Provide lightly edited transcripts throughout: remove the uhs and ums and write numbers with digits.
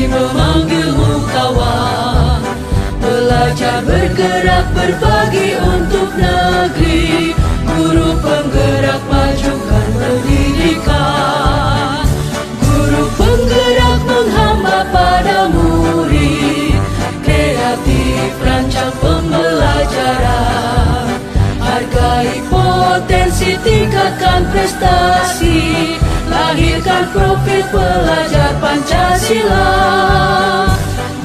memanggilmu kawan. Belajar bergerak berbagi untuk negeri, guru penggerak majukan pendidikan. Guru penggerak menghamba pada murid, kreatif rancang pembelajaran. Hargai potensi, tingkatkan prestasi, lahirkan profil pelajar Pancasila.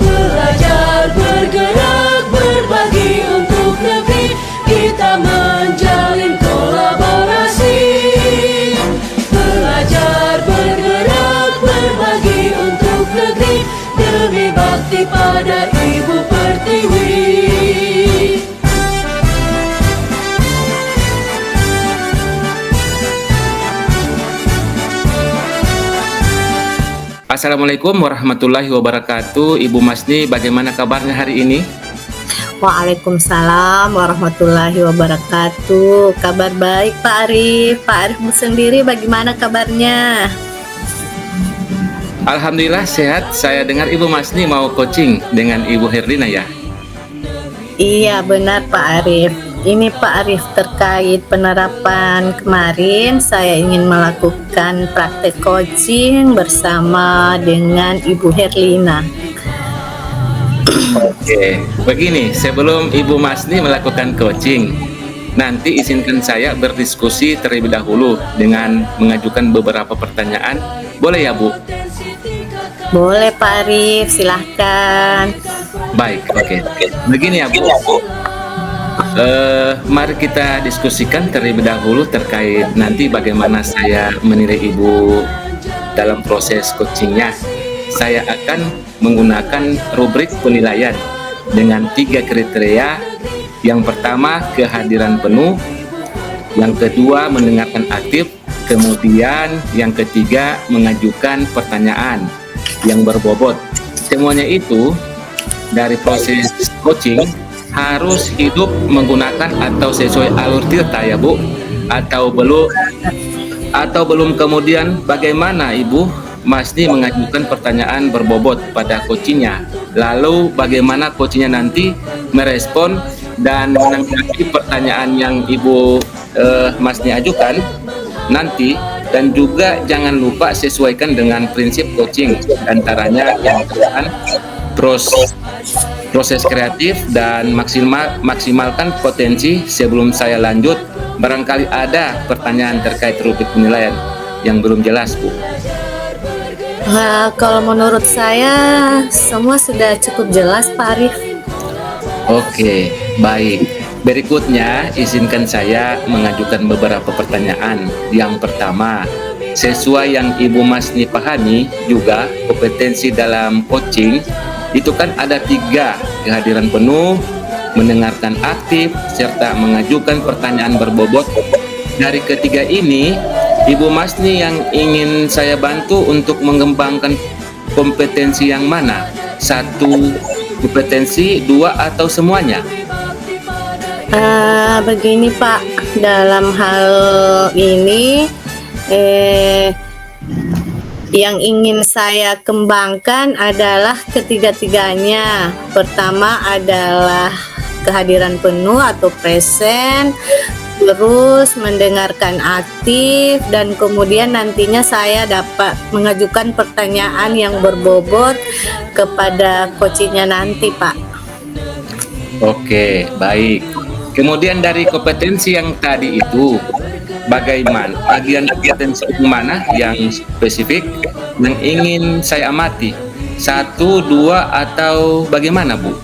Belajar bergerak berbagi untuk negeri, kita menjalin kolaborasi. Belajar bergerak berbagi untuk negeri, demi bakti pada Ibu Pertiwi. Assalamualaikum warahmatullahi wabarakatuh. Ibu Masni, bagaimana kabarnya hari ini? Waalaikumsalam warahmatullahi wabarakatuh. Kabar baik Pak Arif. Pak Arif sendiri bagaimana kabarnya? Alhamdulillah sehat. Saya dengar Ibu Masni mau coaching dengan Ibu Herlina ya? Iya benar Pak Arif. Ini Pak Arif, terkait penerapan kemarin saya ingin melakukan praktek coaching bersama dengan Ibu Herlina. Oke, begini, sebelum Ibu Masni melakukan coaching, nanti izinkan saya berdiskusi terlebih dahulu dengan mengajukan beberapa pertanyaan. Boleh ya Bu? Boleh Pak Arif, silahkan. Baik, oke. Begini ya Bu. Mari kita diskusikan terlebih dahulu terkait nanti bagaimana saya menilai Ibu dalam proses coachingnya. Saya akan menggunakan rubrik penilaian dengan 3 kriteria. Yang pertama, kehadiran penuh. Yang kedua, mendengarkan aktif. Kemudian yang ketiga, mengajukan pertanyaan yang berbobot. Semuanya itu dari proses coaching harus hidup menggunakan atau sesuai alur tirta ya Bu, atau belum kemudian bagaimana Ibu Masni mengajukan pertanyaan berbobot pada coachingnya, lalu bagaimana coachingnya nanti merespon dan menanggapi pertanyaan yang Ibu Masni ajukan nanti. Dan juga jangan lupa sesuaikan dengan prinsip coaching, antaranya yang pertama proses kreatif dan maksimalkan potensi. Sebelum saya lanjut, barangkali ada pertanyaan terkait rubrik penilaian yang belum jelas Bu. Nah, kalau menurut saya semua sudah cukup jelas Pak Arif. Oke, baik. Berikutnya izinkan saya mengajukan beberapa pertanyaan. Yang pertama, sesuai yang Ibu Masni pahami juga kompetensi dalam coaching itu kan ada 3, kehadiran penuh, mendengarkan aktif, serta mengajukan pertanyaan berbobot. Dari ketiga ini, Ibu Masni yang ingin saya bantu untuk mengembangkan kompetensi yang mana? 1 kompetensi, 2 atau semuanya? Begini Pak, dalam hal ini yang ingin saya kembangkan adalah ketiga-tiganya. Pertama adalah kehadiran penuh atau present, terus mendengarkan aktif, dan kemudian nantinya saya dapat mengajukan pertanyaan yang berbobot kepada coachingnya nanti Pak. Oke, baik. Kemudian dari kompetensi yang tadi itu, bagaimana bagian kompetensi mana yang spesifik yang ingin saya amati? 1, 2 atau bagaimana Bu?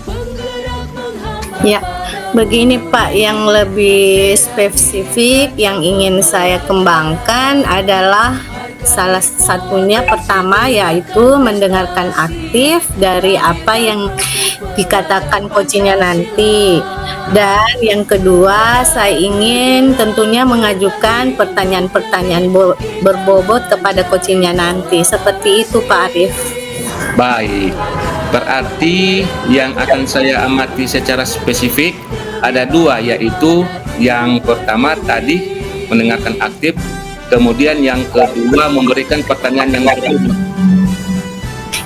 Ya, begini Pak, yang lebih spesifik yang ingin saya kembangkan adalah salah satunya pertama yaitu mendengarkan aktif dari apa yang dikatakan coachingnya nanti. Dan yang kedua, saya ingin tentunya mengajukan pertanyaan-pertanyaan berbobot kepada coachingnya nanti. Seperti itu Pak Arif. Baik, berarti yang akan saya amati secara spesifik ada 2, yaitu yang pertama tadi mendengarkan aktif, kemudian yang kedua memberikan pertanyaan yang berbobot.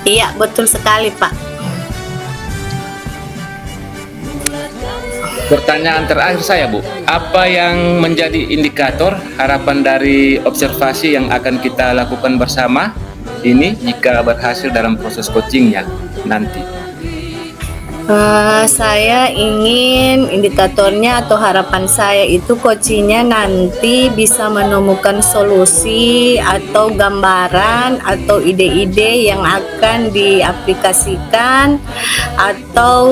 Iya, betul sekali, Pak. Pertanyaan terakhir saya, Bu. Apa yang menjadi indikator harapan dari observasi yang akan kita lakukan bersama ini jika berhasil dalam proses coachingnya nanti? Saya ingin indikatornya atau harapan saya itu coachingnya nanti bisa menemukan solusi atau gambaran atau ide-ide yang akan diaplikasikan atau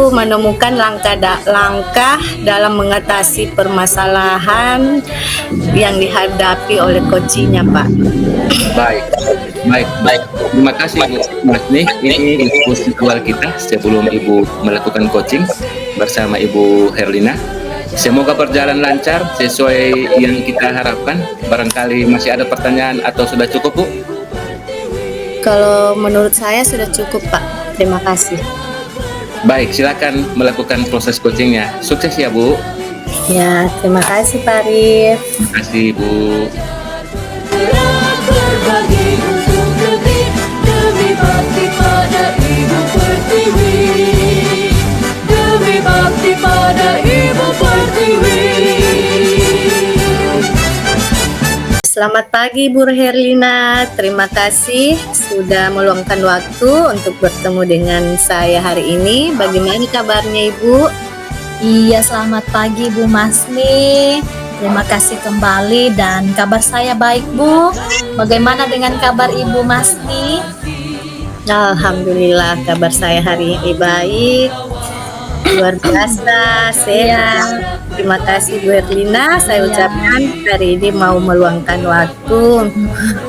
menemukan langkah dalam mengatasi permasalahan yang dihadapi oleh coachingnya, Pak. Baik. Terima kasih Bu Masni. Ini diskusi awal kita sebelum Ibu melakukan coaching bersama Ibu Herlina. Semoga berjalan lancar sesuai yang kita harapkan. Barangkali masih ada pertanyaan atau sudah cukup, Bu? Kalau menurut saya sudah cukup, Pak. Terima kasih. Baik, silakan melakukan proses coachingnya. Sukses ya, Bu. Ya, terima kasih, Pak Arif. Terima kasih, Bu. Berbagi untuk negeri demi bakti pada Ibu Pertiwi, demi bakti pada Ibu Pertiwi. Selamat pagi, Bu Herlina. Terima kasih sudah meluangkan waktu untuk bertemu dengan saya hari ini. Bagaimana kabarnya, Ibu? Iya, selamat pagi Bu Masni. Terima kasih kembali dan kabar saya baik, Bu. Bagaimana dengan kabar Ibu Masni? Alhamdulillah, kabar saya hari ini baik. Luar biasa, sehat. Terima kasih Bu Herlina. Saya ucapkan hari ini mau meluangkan waktu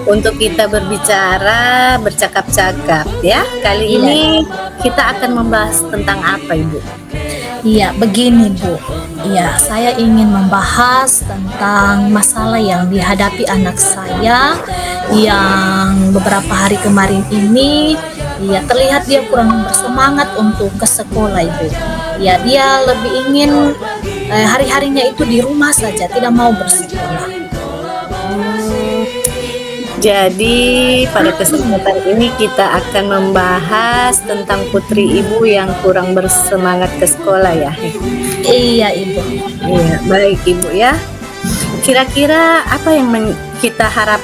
untuk kita berbicara, bercakap-cakap ya. Kali ini kita akan membahas tentang apa, Ibu? Iya, begini Bu. Iya, saya ingin membahas tentang masalah yang dihadapi anak saya yang beberapa hari kemarin ini ya terlihat dia kurang bersemangat untuk ke sekolah, Ibu. Ya, dia lebih ingin hari-harinya itu di rumah saja, tidak mau bersekolah. Jadi pada kesempatan ini kita akan membahas tentang putri ibu yang kurang bersemangat ke sekolah ya. Iya, Ibu. Iya, baik Ibu ya. Kira-kira apa yang kita harap?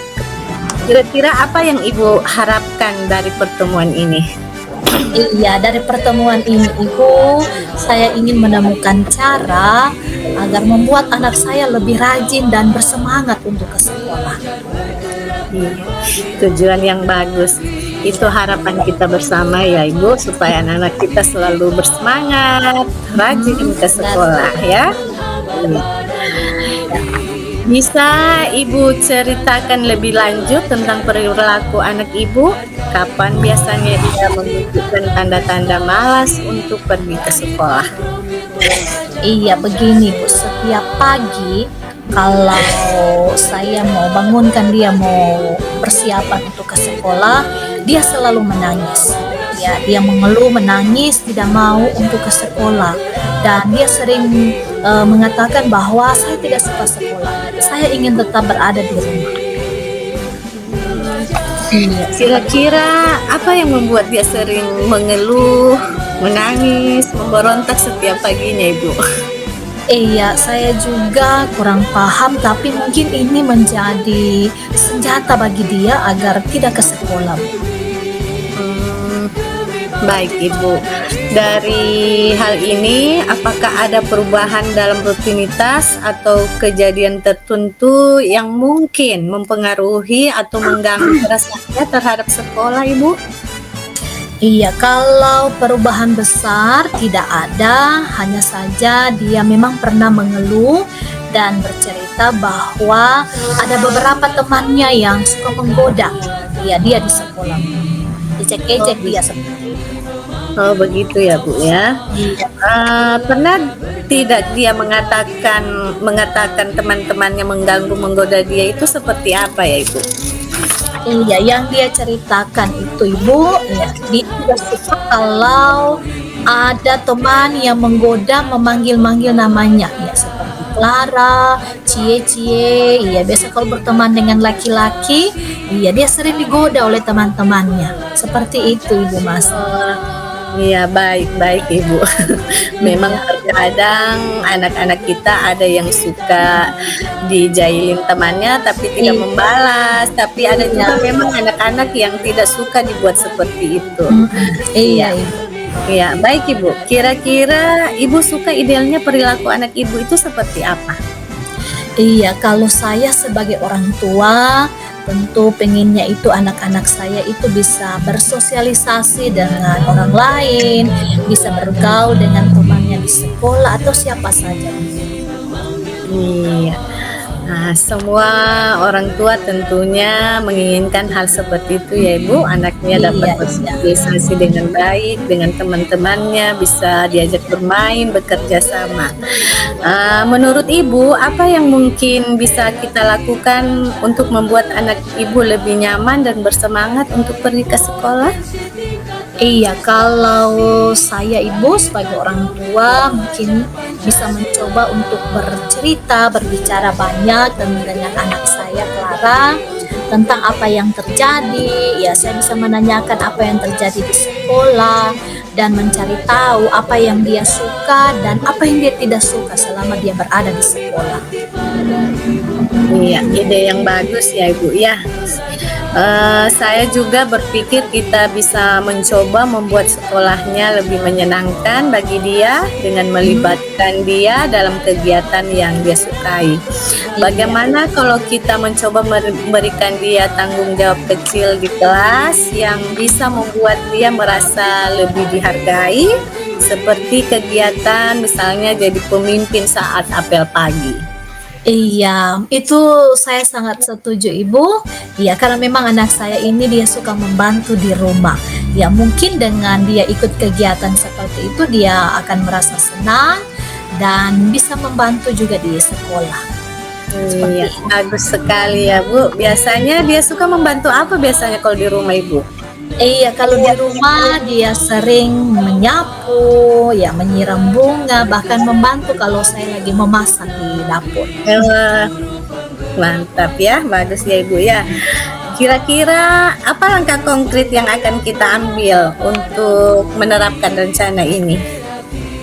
Kira-kira apa yang Ibu harapkan dari pertemuan ini? Iya, dari pertemuan ini Ibu, saya ingin menemukan cara agar membuat anak saya lebih rajin dan bersemangat untuk ke sekolah. Tujuan yang bagus. Itu harapan kita bersama ya Ibu, supaya anak-anak kita selalu bersemangat, rajin ke sekolah ya. Bisa Ibu ceritakan lebih lanjut tentang perilaku anak Ibu? Kapan biasanya dia menunjukkan tanda-tanda malas untuk pergi ke sekolah? Iya, begini Bu, setiap pagi kalau saya mau bangunkan dia mau persiapan untuk ke sekolah, dia selalu menangis. Ya, dia mengeluh, menangis, tidak mau untuk ke sekolah. Dan dia sering mengatakan bahwa saya tidak suka sekolah. Saya ingin tetap berada di rumah. Kira-kira apa yang membuat dia sering mengeluh, menangis, memberontak setiap paginya, Ibu? Iya, saya juga kurang paham, tapi mungkin ini menjadi senjata bagi dia agar tidak ke sekolah. Baik Ibu, dari hal ini apakah ada perubahan dalam rutinitas atau kejadian tertentu yang mungkin mempengaruhi atau mengganggu perasaannya terhadap sekolah, Ibu? Iya, kalau perubahan besar tidak ada, hanya saja dia memang pernah mengeluh dan bercerita bahwa ada beberapa temannya yang suka menggoda dia di sekolah, ejek-ejek dia seperti itu. Oh begitu ya Bu ya. Pernah tidak dia mengatakan teman-temannya mengganggu menggoda dia itu seperti apa ya Ibu? Iya, yang dia ceritakan itu Ibu, ya, dia tidak suka kalau ada teman yang menggoda memanggil-manggil namanya, ya seperti itu. Clara, cie-cie, iya biasa kalau berteman dengan laki-laki, iya dia sering digoda oleh teman-temannya. Seperti itu Ibu Mas. Iya, baik-baik Ibu. Memang Iya, terkadang anak-anak kita ada yang suka dijailin temannya tapi tidak iya, membalas, tapi ada juga iya, memang anak-anak yang tidak suka dibuat seperti itu. mhm, iya Iya, Ibu. iya, baik Ibu. Kira-kira Ibu suka idealnya perilaku anak Ibu itu seperti apa? Iya, kalau saya sebagai orang tua, tentu pengennya itu anak-anak saya itu bisa bersosialisasi dengan orang lain, bisa bergaul dengan temannya di sekolah atau siapa saja. Iya. Nah, semua orang tua tentunya menginginkan hal seperti itu ya Ibu, anaknya dapat Iya, iya. bersosialisasi dengan baik, dengan teman-temannya, bisa diajak bermain, bekerja sama. Menurut Ibu, apa yang mungkin bisa kita lakukan untuk membuat anak Ibu lebih nyaman dan bersemangat untuk pergi ke sekolah? Iya, kalau saya Ibu sebagai orang tua mungkin bisa mencoba untuk bercerita, berbicara banyak dengan anak saya Clara tentang apa yang terjadi. Ya, saya bisa menanyakan apa yang terjadi di sekolah dan mencari tahu apa yang dia suka dan apa yang dia tidak suka selama dia berada di sekolah. Iya, ide yang bagus ya Ibu ya. Saya juga berpikir kita bisa mencoba membuat sekolahnya lebih menyenangkan bagi dia dengan melibatkan dia dalam kegiatan yang dia sukai. Iya, Bagaimana kalau kita mencoba memberikan dia tanggung jawab kecil di kelas yang bisa membuat dia merasa lebih dihargai, seperti kegiatan misalnya jadi pemimpin saat apel pagi. iya, itu saya sangat setuju Ibu. Ya, karena memang anak saya ini dia suka membantu di rumah. Ya, mungkin dengan dia ikut kegiatan seperti itu dia akan merasa senang dan bisa membantu juga di sekolah. Seperti Iya, itu. bagus sekali ya Bu. Biasanya dia suka membantu apa biasanya kalau di rumah Ibu? Iya, kalau di rumah dia sering menyapu, ya menyiram bunga, bahkan membantu kalau saya lagi memasak di dapur. Wah, mantap ya, bagus ya Ibu ya. Kira-kira apa langkah konkret yang akan kita ambil untuk menerapkan rencana ini?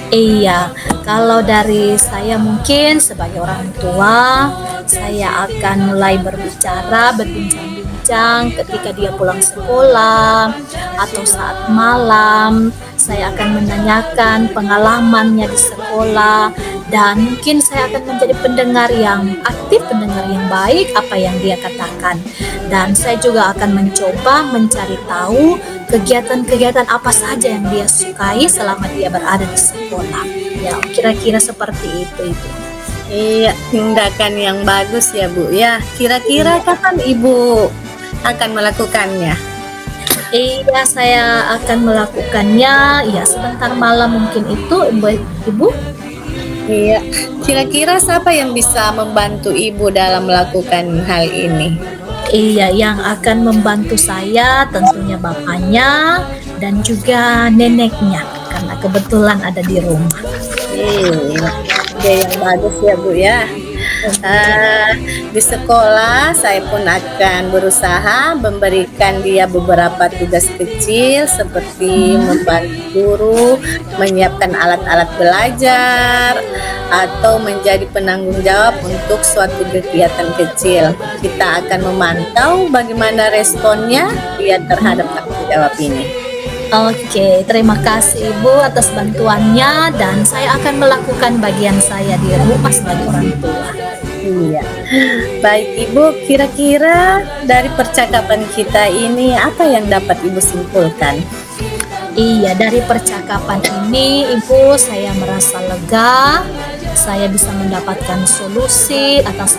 Iya, kalau dari saya mungkin sebagai orang tua, saya akan mulai berbicara, berbincang-bincang ketika dia pulang sekolah atau saat malam. Saya akan menanyakan pengalamannya di sekolah dan mungkin saya akan menjadi pendengar yang aktif, pendengar yang baik apa yang dia katakan. Dan saya juga akan mencoba mencari tahu kegiatan-kegiatan apa saja yang dia sukai selama dia berada di sekolah. Ya, kira-kira seperti itu, Ibu. Iya, tindakan yang bagus ya Bu ya. Kira-kira kapan Ibu akan melakukannya? Iya, saya akan melakukannya. Ya, sebentar malam mungkin itu, Ibu. Iya, kira-kira siapa yang bisa membantu Ibu dalam melakukan hal ini? Iya, yang akan membantu saya tentunya bapaknya dan juga neneknya karena kebetulan ada di rumah. Iya, ide yang bagus ya Bu ya. Di sekolah saya pun akan berusaha memberikan dia beberapa tugas kecil seperti membantu guru menyiapkan alat-alat belajar atau menjadi penanggung jawab untuk suatu kegiatan kecil. Kita akan memantau bagaimana responnya dia terhadap tanggung jawab ini. Oke, terima kasih Ibu atas bantuannya dan saya akan melakukan bagian saya di rumah sebagai orang tua. Iya. Baik Ibu, kira-kira dari percakapan kita ini apa yang dapat Ibu simpulkan? Iya, dari percakapan ini Ibu saya merasa lega, saya bisa mendapatkan solusi atas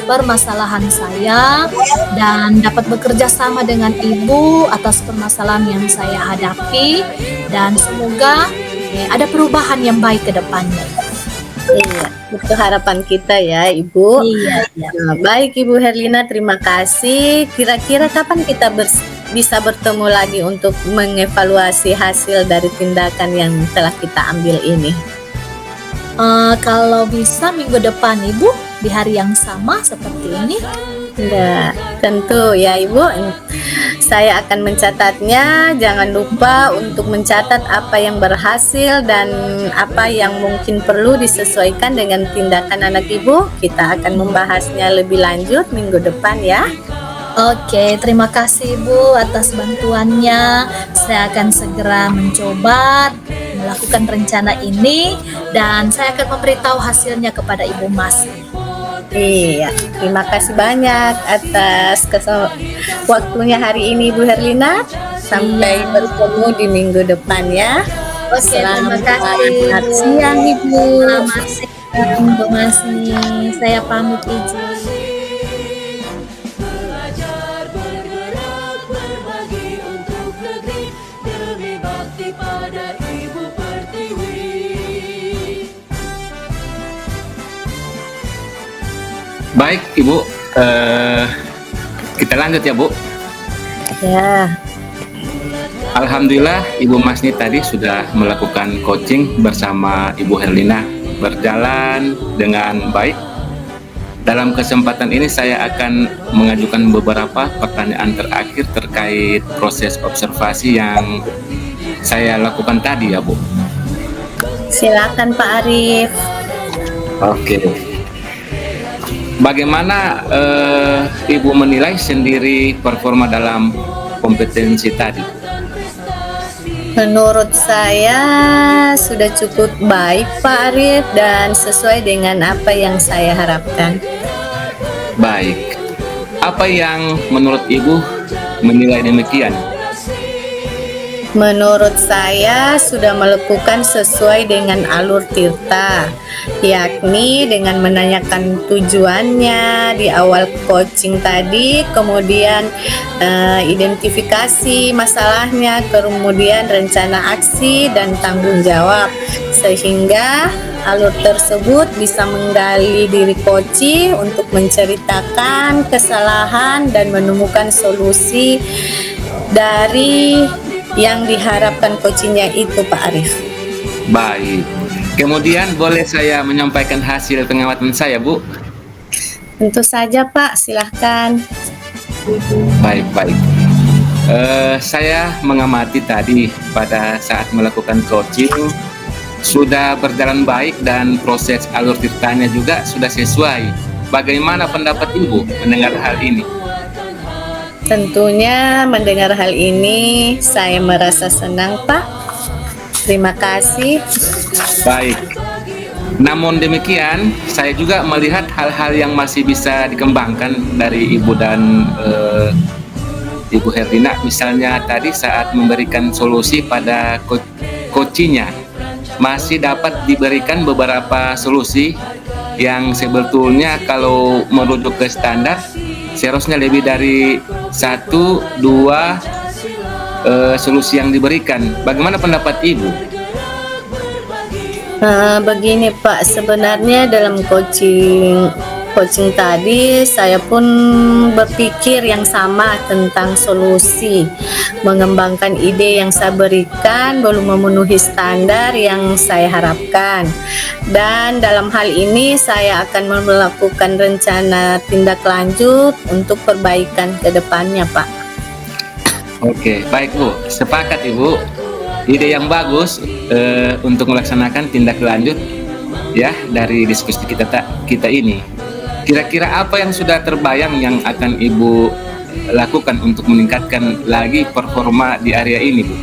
permasalahan saya dan dapat bekerja sama dengan Ibu atas permasalahan yang saya hadapi dan semoga ada perubahan yang baik ke depannya. Iya, itu harapan kita ya Ibu. Iya, iya. Nah, baik Ibu Herlina, terima kasih. Kira-kira kapan kita bisa bertemu lagi untuk mengevaluasi hasil dari tindakan yang telah kita ambil ini? Kalau bisa minggu depan Ibu di hari yang sama seperti ini. Ya, tentu ya Ibu. Saya akan mencatatnya. Jangan lupa untuk mencatat apa yang berhasil dan apa yang mungkin perlu disesuaikan dengan tindakan anak Ibu. Kita akan membahasnya lebih lanjut minggu depan ya. Oke, terima kasih Ibu atas bantuannya. Saya akan segera mencoba melakukan rencana ini dan saya akan memberitahu hasilnya kepada Ibu Mas. Iya, terima kasih banyak atas waktunya hari ini Bu Herlina. Sampai Iya. bertemu di minggu depan ya. Oke, terima kasih. Selamat siang Ibu. Selamat siang Bu Masni. Saya pamit izin. Belajar bergerak berbagi untuk negeri demi bakti pada Ibu Pertiwi. Baik Ibu, kita lanjut ya Bu. Ya, Alhamdulillah Ibu Masni tadi sudah melakukan coaching bersama Ibu Herlina, berjalan dengan baik. Dalam kesempatan ini saya akan mengajukan beberapa pertanyaan terakhir terkait proses observasi yang saya lakukan tadi ya Bu. silakan Pak Arif. Oke. Bagaimana Ibu menilai sendiri performa dalam kompetensi tadi? Menurut saya sudah cukup baik Pak Arif dan sesuai dengan apa yang saya harapkan. Baik. Apa yang menurut Ibu menilai demikian? Menurut saya sudah melakukan sesuai dengan alur Tirta, yakni dengan menanyakan tujuannya di awal coaching tadi, kemudian identifikasi masalahnya, kemudian rencana aksi dan tanggung jawab, sehingga alur tersebut bisa menggali diri coach untuk menceritakan kesalahan dan menemukan solusi dari yang diharapkan coachingnya itu Pak Arif. Baik. Kemudian boleh saya menyampaikan hasil pengamatan saya, Bu? Tentu saja Pak, silahkan. Baik. Saya mengamati tadi pada saat melakukan coaching sudah berjalan baik dan proses alur tirtanya juga sudah sesuai. Bagaimana pendapat Ibu mendengar hal ini? Tentunya mendengar hal ini saya merasa senang Pak. Terima kasih. Baik. Namun demikian, saya juga melihat hal-hal yang masih bisa dikembangkan dari Ibu dan Ibu Herlina. Misalnya tadi saat memberikan solusi pada coachingnya, masih dapat diberikan beberapa solusi yang sebetulnya kalau merujuk ke standar seharusnya lebih dari 1-2 solusi yang diberikan. Bagaimana pendapat Ibu? Begini Pak, sebenarnya dalam coaching tadi saya pun berpikir yang sama tentang solusi. Mengembangkan ide yang saya berikan belum memenuhi standar yang saya harapkan. Dan dalam hal ini saya akan melakukan rencana tindak lanjut untuk perbaikan ke depannya Pak. Oke, baik Bu. Sepakat Ibu. Ide yang bagus untuk melaksanakan tindak lanjut ya dari diskusi kita ini. Kira-kira apa yang sudah terbayang yang akan Ibu lakukan untuk meningkatkan lagi performa di area ini, Bu?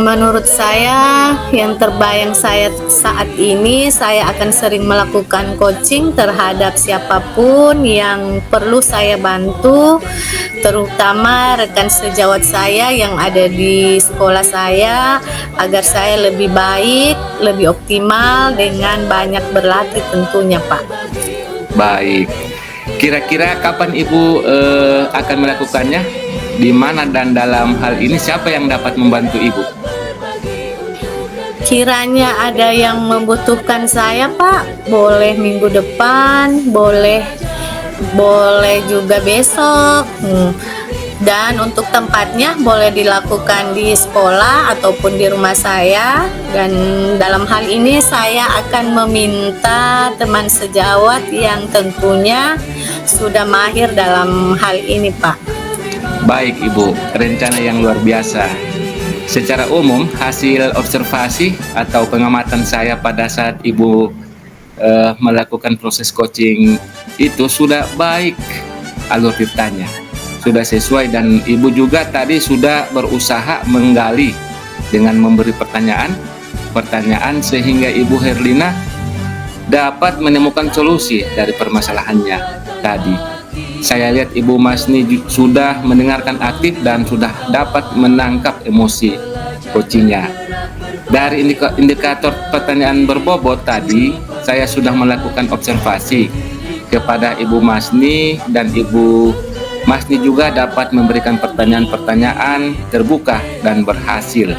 Menurut saya yang terbayang saya saat ini, saya akan sering melakukan coaching terhadap siapapun yang perlu saya bantu, terutama rekan sejawat saya yang ada di sekolah saya, agar saya lebih baik, lebih optimal dengan banyak berlatih tentunya Pak. Baik. Kira-kira kapan Ibu akan melakukannya? Di mana dan dalam hal ini siapa yang dapat membantu Ibu? Kiranya ada yang membutuhkan saya Pak, boleh minggu depan, boleh juga besok. Dan untuk tempatnya boleh dilakukan di sekolah ataupun di rumah saya. Dan dalam hal ini saya akan meminta teman sejawat yang tentunya sudah mahir dalam hal ini, Pak. Baik Ibu, rencana yang luar biasa. Secara umum, hasil observasi atau pengamatan saya pada saat Ibu melakukan proses coaching itu sudah baik alur ceritanya, sudah sesuai, dan Ibu juga tadi sudah berusaha menggali dengan memberi pertanyaan sehingga Ibu Herlina dapat menemukan solusi dari permasalahannya tadi. Saya lihat Ibu Masni sudah mendengarkan aktif dan sudah dapat menangkap emosi coachingnya. Dari indikator pertanyaan berbobot tadi, saya sudah melakukan observasi kepada Ibu Masni, dan Ibu Masni juga dapat memberikan pertanyaan-pertanyaan terbuka dan berhasil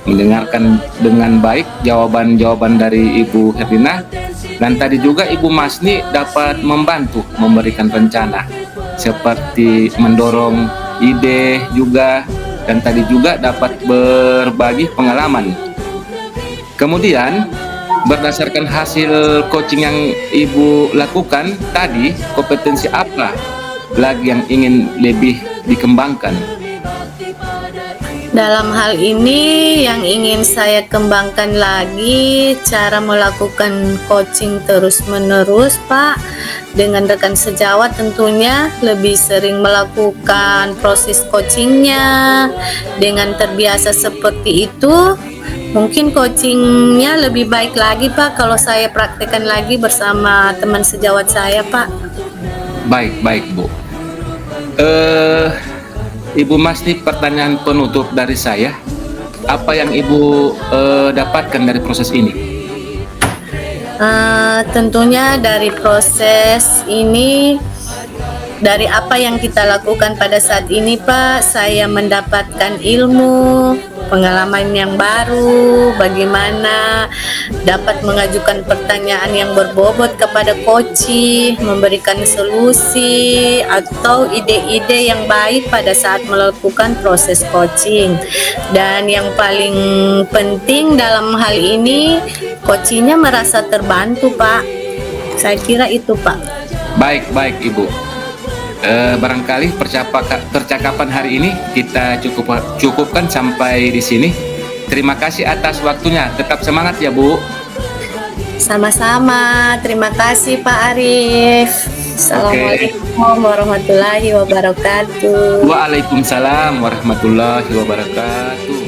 mendengarkan dengan baik jawaban-jawaban dari Ibu Herlina. Dan tadi juga Ibu Masni dapat membantu memberikan rencana seperti mendorong ide juga, dan tadi juga dapat berbagi pengalaman. Kemudian berdasarkan hasil coaching yang Ibu lakukan tadi, kompetensi apa lagi yang ingin lebih dikembangkan? Dalam hal ini yang ingin saya kembangkan lagi cara melakukan coaching terus-menerus, Pak. Dengan rekan sejawat tentunya lebih sering melakukan proses coachingnya. Dengan terbiasa seperti itu, mungkin coachingnya lebih baik lagi, Pak, kalau saya praktekkan lagi bersama teman sejawat saya, Pak. Baik Bu. Ibu Masni, pertanyaan penutup dari saya, apa yang Ibu dapatkan dari proses ini? Tentunya dari proses ini, dari apa yang kita lakukan pada saat ini, Pak, saya mendapatkan ilmu, pengalaman yang baru, bagaimana dapat mengajukan pertanyaan yang berbobot kepada coach, memberikan solusi atau ide-ide yang baik pada saat melakukan proses coaching. Dan yang paling penting dalam hal ini, coachnya merasa terbantu, Pak. Saya kira itu, Pak. Baik Ibu. Barangkali percakapan hari ini kita cukupkan sampai di sini. Terima kasih atas waktunya. Tetap semangat ya Bu. Sama-sama. Terima kasih Pak Arif. Assalamualaikum warahmatullahi wabarakatuh. Waalaikumsalam warahmatullahi wabarakatuh.